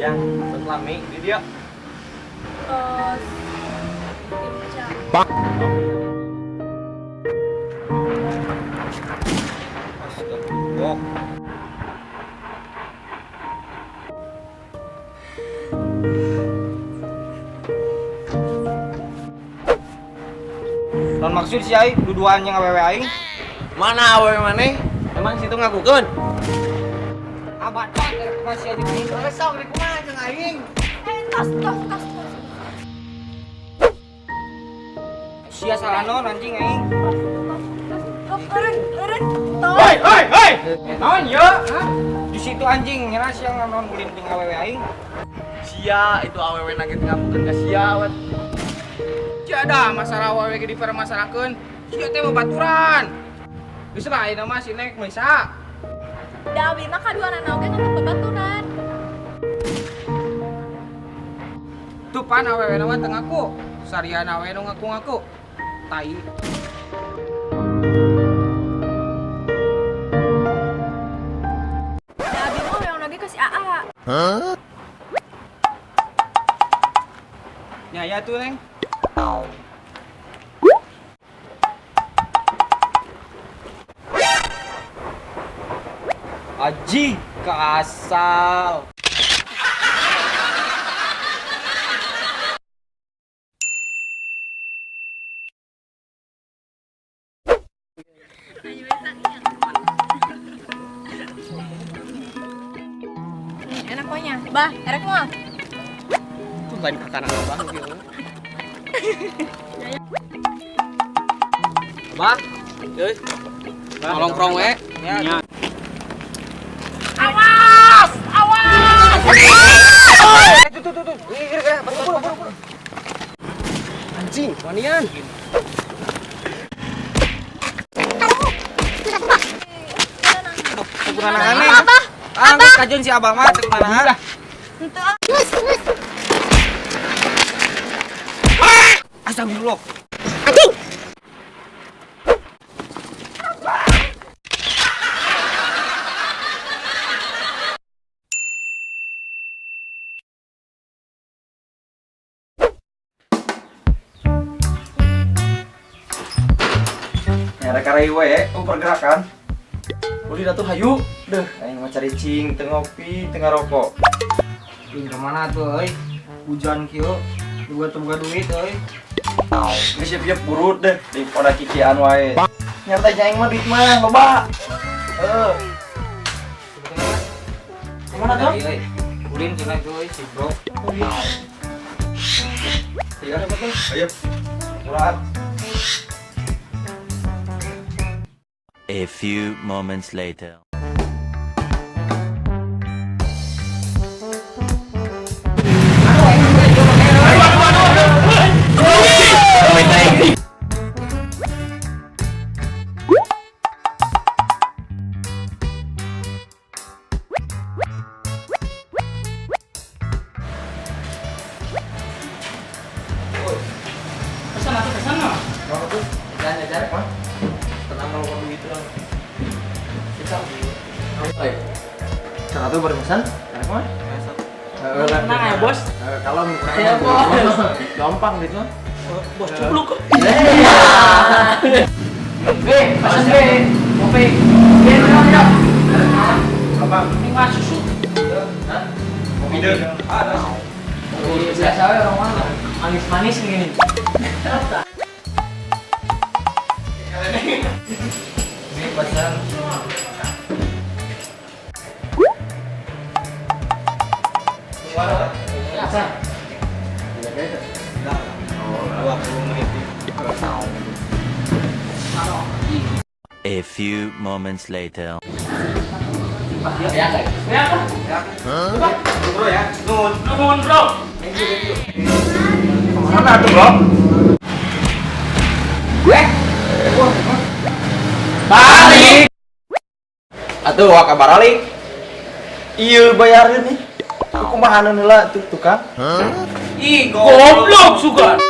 yang selami di dia. Pak. Astagfirullah. Non maksud si Ai, duduan yang awewe aing. Mana awewe maneh? Emang situ ngakukeun? Abad masih aja ini. Besok di kumaha jeung aing? Tos. Sia salah non anjing aing. Eureun. Hei. Non ya? Di situ anjing nyerah siang non ulin jeung awewe aing. Sia itu awewe nage ngakukeun ka sia wet. Ada masalah awewe ge dipermasalakeun. Sia teh mau baturan. Geus lah ayeuna mah si Nek meisa. Da abdi mah kaduanan oge nganggo bebaturan. Tupan awewe nama teu ngaku. Sarian awewe nu ngaku-ngaku. Tai. Da abdi mah hoyong oge ka si AA. Ya ya tuh Neng. Aji kasal. Enak pokoknya. Bah, erek moal. Tuh lain kakanan abah gitu. Bah, Euy. Tolong prong we. ya. Awas! Tuh. Buru. Anjing, wanian. Kumaha aneh. Abah kajeun si Abah mah teu kumaha. Henteu. Astagfirullah. Reka-rei we pergerakan. Uli atuh hayu. Deuh, aing mah cari cing, teu ngopi, teu ngarokok. Ing kemana tuh euy? Hujan kieu. Juga teu boga duit euy. Geus siap-siap burut deh daripada kikian wae. Nyata aing mah duit mah loba. Kemana tuh? Ulin cenah tuh euy si Bro. Iya, betul. Ayo. Murat. A few moments later. Mau tuh? Jangan cari mah. Tenang mau duit lah. Kita Cara tuh baru pesan? Enak mah? Tenang ya, Bos. Kalau Iya, Bos. gampang gitu. Bos cupluk kok. Pesan deh. Kopi. Apa? Ini mah susu. Kopi deh. Ada. Biasa we orang mana? Manis-manis gini. Ini pesan. Pesan. A few moments later. Ya apa? Bro ya. Nun. Nuhun, Bro. Mana tuh, Bro? Balik. Atuh wa kabar balik. Ieu bayareun nih. Kumaha heula tuh tukang? Ih, goblok sugan.